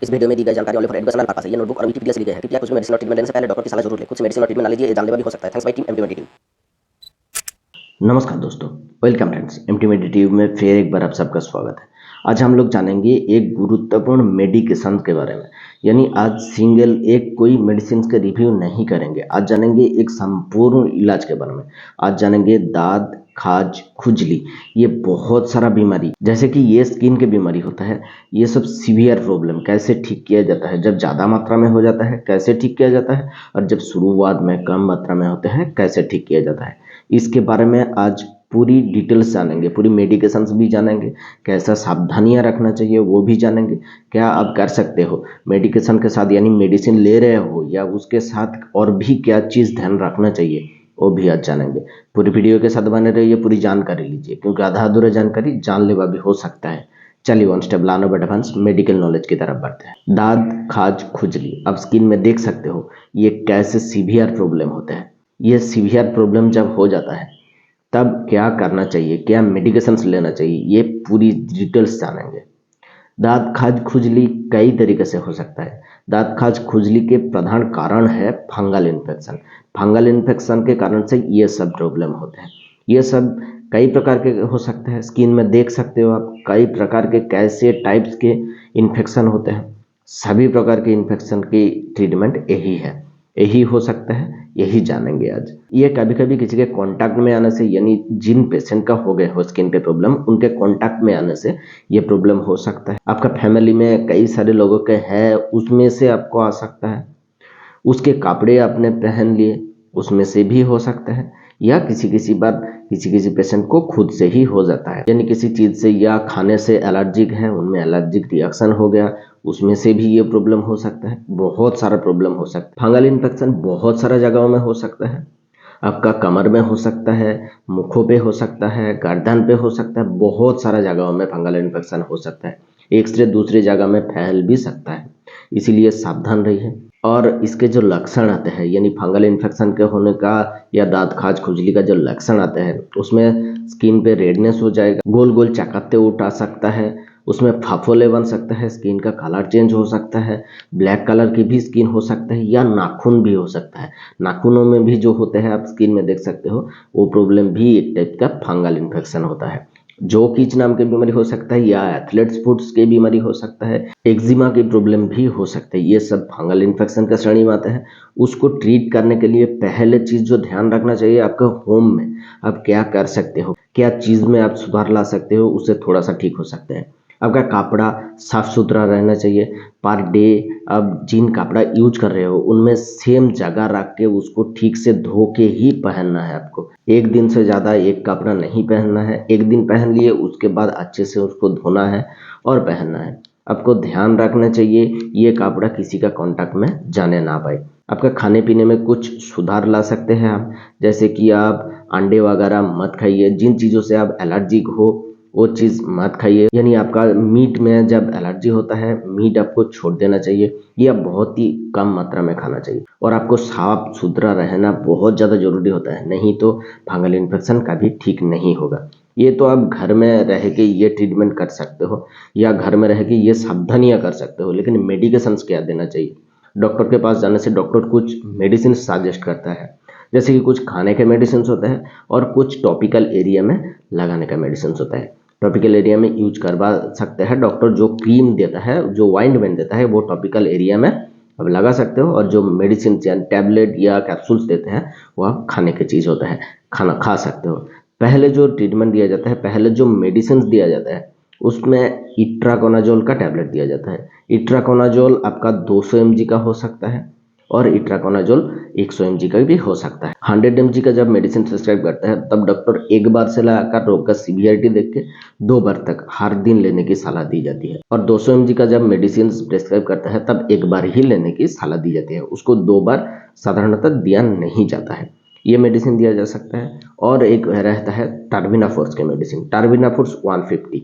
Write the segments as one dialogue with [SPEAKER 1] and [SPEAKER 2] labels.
[SPEAKER 1] इस वीडियो में दी गई जानकारी ओनली फॉर एजुकेशनल पर्पस है। ये नोटबुक और विकिपीडिया से ली गई है। कृपया कुछ भी मेडिसिन और ट्रीटमेंट लेने से पहले डॉक्टर की सलाह जरूर लें। खुद से मेडिसिन और ट्रीटमेंट ना लीजिए, ये जानलेवा भी हो सकता है। Thanks by team MT team.
[SPEAKER 2] नमस्कार दोस्तों, वेलकम फ्रेंड्स। एमटी टीवी में फिर एक बार आप सबका स्वागत है। आज हम लोग जानेंगे एक गुरुत्वपूर्ण मेडिकेशन के बारे में। यानी आज सिंगल एक कोई मेडिसिन के रिव्यू नहीं करेंगे, आज जानेंगे एक संपूर्ण इलाज के बारे में। आज जानेंगे दाद, खाज, खुजली, ये बहुत सारा बीमारी, जैसे कि ये स्किन के बीमारी होता है, ये सब सीवियर प्रॉब्लम कैसे ठीक किया जाता है, जब ज़्यादा मात्रा में हो जाता है कैसे ठीक किया जाता है, और जब शुरुआत में कम मात्रा में होते हैं कैसे ठीक किया जाता है, इसके बारे में आज पूरी डिटेल्स जानेंगे। पूरी मेडिकेशंस भी जानेंगे, कैसा सावधानियां रखना चाहिए वो भी जानेंगे। क्या आप कर सकते हो मेडिकेशन के साथ, यानी मेडिसिन ले रहे हो या उसके साथ और भी क्या चीज़ ध्यान रखना चाहिए वो भी आज जानेंगे। पूरी वीडियो के साथ बने रहिए, पूरी जानकारी लीजिए, क्योंकि आधा अधूरा जानकारी जानलेवा भी हो सकता है। चलिए वन स्टेप लानो बट एडवांस मेडिकल नॉलेज की तरफ बढ़ते हैं। दाद, खाज, खुजली, अब स्किन में देख सकते हो ये कैसे सीवियर प्रॉब्लम होते हैं। ये सीवियर प्रॉब्लम जब हो जाता है तब क्या करना चाहिए, क्या मेडिकेशंस लेना चाहिए, ये पूरी डिटेल्स जानेंगे। दांत खाज खुजली कई तरीके से हो सकता है। दांत खाज खुजली के प्रधान कारण है फंगल इन्फेक्शन। फंगल इन्फेक्शन के कारण से ये सब प्रॉब्लम होते हैं। ये सब कई प्रकार के हो सकते हैं। स्किन में देख सकते हो आप कई प्रकार के कैसे टाइप्स के इन्फेक्शन होते हैं। सभी प्रकार के इन्फेक्शन की ट्रीटमेंट यही है, यही हो सकता है, यही जानेंगे आज। ये कभी कभी किसी के कांटेक्ट में आने से, यानी जिन पेशेंट का हो गए हो स्किन पे प्रॉब्लम, उनके कांटेक्ट में आने से ये प्रॉब्लम हो सकता है। आपका फैमिली में कई सारे लोगों के है, उसमें से आपको आ सकता है। उसके कपड़े आपने पहन लिए, उसमें से भी हो सकता है। या किसी बार किसी पेशेंट को खुद से ही हो जाता है, यानी किसी चीज़ से या खाने से एलर्जिक है, उनमें एलर्जिक रिएक्शन हो गया, उसमें से भी ये प्रॉब्लम हो सकता है। बहुत सारा प्रॉब्लम हो सकता है। फंगल इन्फेक्शन बहुत सारा जगहों में हो सकता है। आपका कमर में हो सकता है, मुखों पे हो सकता है, गर्दन पे हो सकता है। बहुत सारा जगहों में फंगल इन्फेक्शन हो सकता है। एक से दूसरी जगह में फैल भी सकता है, इसीलिए सावधान रहिए। और इसके जो लक्षण आते हैं, यानी फंगल इन्फेक्शन के होने का या दांत खाज खुजली का जो लक्षण आते हैं, उसमें स्किन पे रेडनेस हो जाएगा, गोल गोल चकत्ते उठ आ सकता है, उसमें फाफोले बन सकता है, स्किन का कलर चेंज हो सकता है, ब्लैक कलर की भी स्किन हो सकता है, या नाखून भी हो सकता है। नाखूनों में भी जो होते हैं आप स्किन में देख सकते हो, वो प्रॉब्लम भी एक टाइप का फंगल इन्फेक्शन होता है। जो कीच नाम की बीमारी हो सकता है, या एथलेट्स फुट्स की बीमारी हो सकता है, एक्जिमा की प्रॉब्लम भी हो सकता है। ये सब फंगल इन्फेक्शन का श्रेणी में आता है। उसको ट्रीट करने के लिए पहले चीज जो ध्यान रखना चाहिए, आपके होम में आप क्या कर सकते हो, क्या चीज में आप सुधार ला सकते हो, उससे थोड़ा सा ठीक हो सकते हैं। आपका कपड़ा साफ सुथरा रहना चाहिए। पर डे अब जिन कपड़ा यूज कर रहे हो उनमें सेम जगह रख के उसको ठीक से धो के ही पहनना है। आपको एक दिन से ज़्यादा एक कपड़ा नहीं पहनना है। एक दिन पहन लिए उसके बाद अच्छे से उसको धोना है और पहनना है। आपको ध्यान रखना चाहिए ये कपड़ा किसी का कांटेक्ट में जाने ना पाए। आपका खाने पीने में कुछ सुधार ला सकते हैं आप, जैसे कि आप अंडे वगैरह मत खाइए। जिन चीज़ों से आप एलर्जिक हो वो चीज़ मत खाइए। यानी आपका मीट में जब एलर्जी होता है, मीट आपको छोड़ देना चाहिए या बहुत ही कम मात्रा में खाना चाहिए। और आपको साफ सुथरा रहना बहुत ज़्यादा जरूरी होता है, नहीं तो फंगल इन्फेक्शन कभी ठीक नहीं होगा। ये तो आप घर में रह के ये ट्रीटमेंट कर सकते हो या घर में रह के ये सावधानियाँ कर सकते हो, लेकिन मेडिकेशंस क्या देना चाहिए। डॉक्टर के पास जाने से डॉक्टर कुछ मेडिसिन सजेस्ट करता है, जैसे कि कुछ खाने के मेडिसिन होते हैं और कुछ टॉपिकल एरिया में लगाने का मेडिसिन होता है। टॉपिकल एरिया में यूज करवा सकते हैं डॉक्टर। जो क्रीम देता है, जो ऑइंटमेंट देता है, वो टॉपिकल एरिया में आप लगा सकते हो। और जो मेडिसिन या टैबलेट या कैप्सूल्स देते हैं वो आप खाने की चीज़ होता है, खाना खा सकते हो। पहले जो ट्रीटमेंट दिया जाता है, पहले जो मेडिसिन दिया जाता है, उसमें इट्राकोनाजोल का टैबलेट दिया जाता है। इट्राकोनाजोल आपका 200 mg का हो सकता है और इट्राकोनाजोल 100 mg का भी हो सकता है। 100 mg का जब मेडिसिन प्रिस्क्राइब करता है तब डॉक्टर एक बार से लगाकर रोग का सीवियरिटी देख के 2 बार तक हर दिन लेने की सलाह दी जाती है। और 200 mg का जब मेडिसिन प्रिस्क्राइब करता है तब एक बार ही लेने की सलाह दी जाती है, उसको 2 बार साधारणतः दिया नहीं जाता है। ये मेडिसिन दिया जा सकता है। और एक रहता है टर्बिनाफोर्स के मेडिसिन, टर्बिनाफोर्स 150,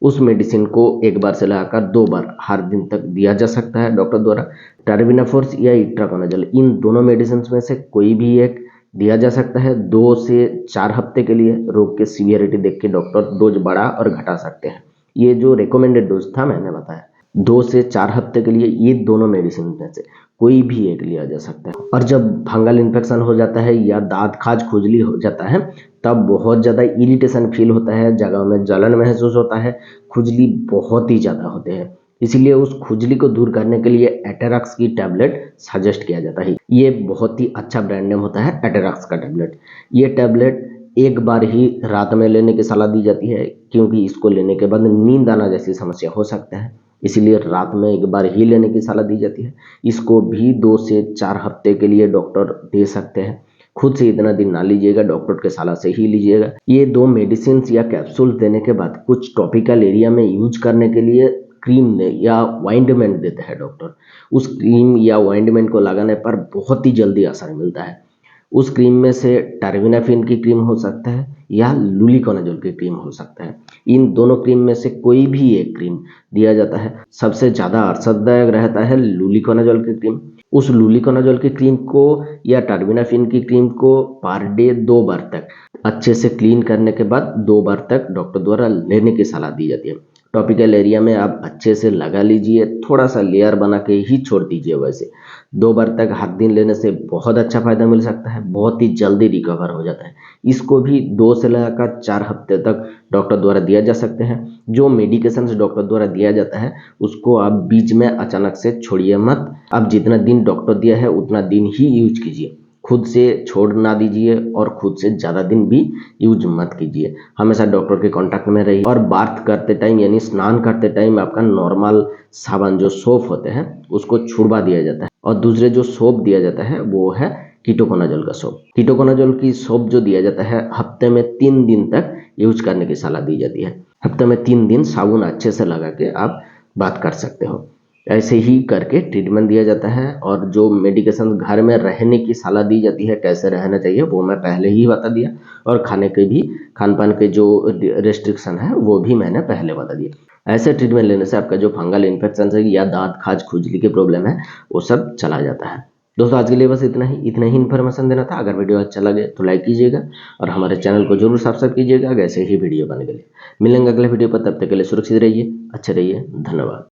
[SPEAKER 2] उस मेडिसिन को एक बार से लगाकर 2 बार हर दिन तक दिया जा सकता है डॉक्टर द्वारा। टर्बिनाफोर्स या इट्राकोनाजोल, इन दोनों मेडिसिन में से कोई भी एक दिया जा सकता है। 2 से 4 हफ्ते के लिए रोग के सीवियरिटी देख के डॉक्टर डोज बढ़ा और घटा सकते हैं। ये जो रिकमेंडेड डोज था मैंने बताया। 2 से 4 हफ्ते के लिए ये दोनों मेडिसिन में से कोई भी एक लिया जा सकता है। और जब फंगल इन्फेक्शन हो जाता है या दांत खाज खुजली हो जाता है तब बहुत ज़्यादा इरिटेशन फील होता है, जगह में जलन महसूस होता है, खुजली बहुत ही ज़्यादा होते हैं। इसलिए उस खुजली को दूर करने के लिए एटेरॉक्स की टैबलेट सजेस्ट किया जाता है। ये बहुत ही अच्छा ब्रांड नेम होता है एटेरॉक्स का टैबलेट। ये टैबलेट एक बार ही रात में लेने की सलाह दी जाती है, क्योंकि इसको लेने के बाद नींद आना जैसी समस्या हो सकता है, इसलिए रात में एक बार ही लेने की सलाह दी जाती है। इसको भी 2 से 4 हफ्ते के लिए डॉक्टर दे सकते हैं। खुद से इतना दिन ना लीजिएगा, डॉक्टर के सलाह से ही लीजिएगा। ये 2 मेडिसिन या कैप्सूल देने के बाद कुछ टॉपिकल एरिया में यूज करने के लिए क्रीम या ऑइंटमेंट देते हैं डॉक्टर। उस क्रीम या ऑइंटमेंट को लगाने पर बहुत ही जल्दी असर मिलता है। उस क्रीम में से टर्बिनाफिन की क्रीम हो सकता है या लुलिकोनाजोल की क्रीम हो सकता है। इन दोनों क्रीम में से कोई भी एक क्रीम दिया जाता है। सबसे ज़्यादा असरदायक रहता है लुलिकोनाजोल की क्रीम। उस लुलिकोनाजोल की क्रीम को या टर्बिनाफिन की क्रीम को पर डे 2 बार तक अच्छे से क्लीन करने के बाद 2 बार तक डॉक्टर द्वारा लेने की सलाह दी जाती है। टॉपिकल एरिया में आप अच्छे से लगा लीजिए, थोड़ा सा लेयर बना के ही छोड़ दीजिए। वैसे 2 बार तक हर दिन लेने से बहुत अच्छा फायदा मिल सकता है, बहुत ही जल्दी रिकवर हो जाता है। इसको भी 2 से लेकर 4 हफ्ते तक डॉक्टर द्वारा दिया जा सकते हैं। जो मेडिकेशन डॉक्टर द्वारा दिया जाता है उसको आप बीच में अचानक से छोड़िए मत। आप जितना दिन डॉक्टर दिया है उतना दिन ही यूज कीजिए, खुद से छोड़ ना दीजिए और खुद से ज़्यादा दिन भी यूज मत कीजिए। हमेशा डॉक्टर के कांटेक्ट में रहिए। और बाथ करते टाइम यानी स्नान करते टाइम आपका नॉर्मल साबुन जो सोप होते हैं उसको छुड़वा दिया जाता है। और दूसरे जो सोप दिया जाता है वो है कीटोकोनाजोल का सोप। कीटोकोनाजोल की सोप जो दिया जाता है हफ्ते में 3 दिन तक यूज करने की सलाह दी जाती है। हफ्ते में 3 दिन साबुन अच्छे से लगा के आप बात कर सकते हो। ऐसे ही करके ट्रीटमेंट दिया जाता है। और जो मेडिकेशन घर में रहने की सलाह दी जाती है, कैसे रहना चाहिए, वो मैं पहले ही बता दिया। और खान पान के जो रेस्ट्रिक्शन है वो भी मैंने पहले बता दिया। ऐसे ट्रीटमेंट लेने से आपका जो फंगल इन्फेक्शन है या दांत खाज खुजली की प्रॉब्लम है वो सब चला जाता है। दोस्तों आज के लिए बस इतना ही इन्फॉर्मेशन देना था। अगर वीडियो अच्छा लगे तो लाइक कीजिएगा और हमारे चैनल को जरूर सब्सक्राइब कीजिएगा ऐसे ही वीडियो बनने के लिए। मिलेंगे अगले वीडियो पर, तब तक के लिए सुरक्षित रहिए, अच्छे रहिए, धन्यवाद।